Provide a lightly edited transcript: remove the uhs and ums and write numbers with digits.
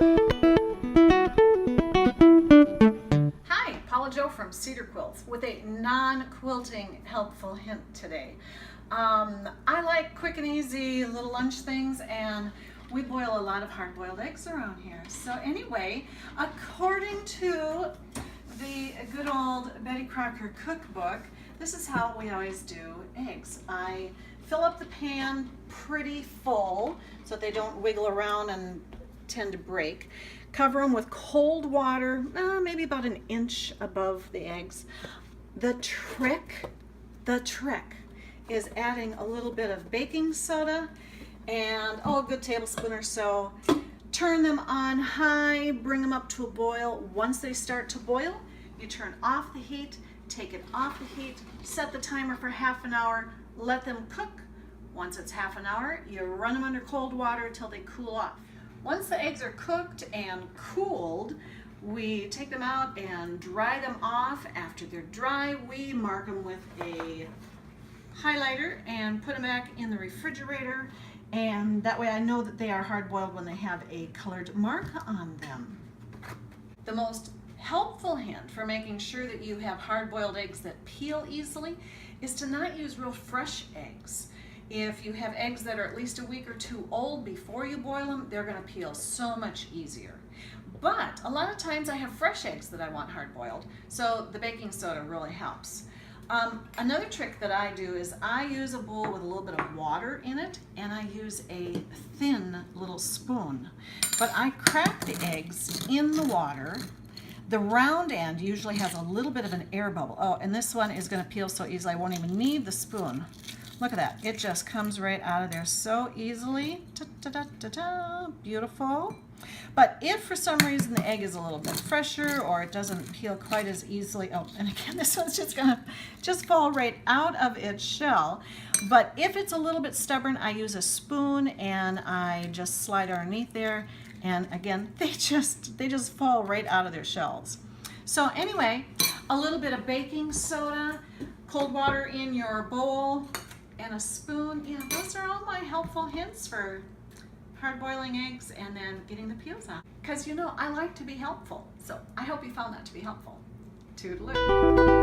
Hi, Paola Jo from SederQuilts with a non-quilting helpful hint today. I like quick and easy little lunch things, and we boil a lot of hard-boiled eggs around here. So anyway, according to the good old Betty Crocker cookbook, this is how we always do eggs. I fill up the pan pretty full so that they don't wiggle around and tend to break. Cover them with cold water, maybe about an inch above the eggs. The trick is adding a little bit of baking soda and a good tablespoon or so. Turn them on high, bring them up to a boil. Once they start to boil, you turn off the heat, take it off the heat, set the timer for half an hour, let them cook. Once it's half an hour, you run them under cold water until they cool off. Once the eggs are cooked and cooled, we take them out and dry them off. After they're dry, we mark them with a highlighter and put them back in the refrigerator, and that way I know that they are hard-boiled when they have a colored mark on them. The most helpful hint for making sure that you have hard-boiled eggs that peel easily is to not use real fresh eggs. If you have eggs that are at least a week or two old before you boil them, they're going to peel so much easier. But a lot of times I have fresh eggs that I want hard-boiled, so the baking soda really helps. Another trick that I do is I use a bowl with a little bit of water in it, and I use a thin little spoon. But I crack the eggs in the water. The round end usually has a little bit of an air bubble. Oh, and this one is going to peel so easily I won't even need the spoon. Look at that. It just comes right out of there so easily. Ta-ta-ta-ta-ta. Beautiful. But if for some reason the egg is a little bit fresher or it doesn't peel quite as easily, oh, and again, this one's just gonna fall right out of its shell. But if it's a little bit stubborn, I use a spoon and I just slide underneath there. And again, they just fall right out of their shells. So anyway, a little bit of baking soda, cold water in your bowl, and a spoon. Yeah, those are all my helpful hints for hard-boiling eggs and then getting the peels out. Because you know, I like to be helpful. So I hope you found that to be helpful. Toodaloo.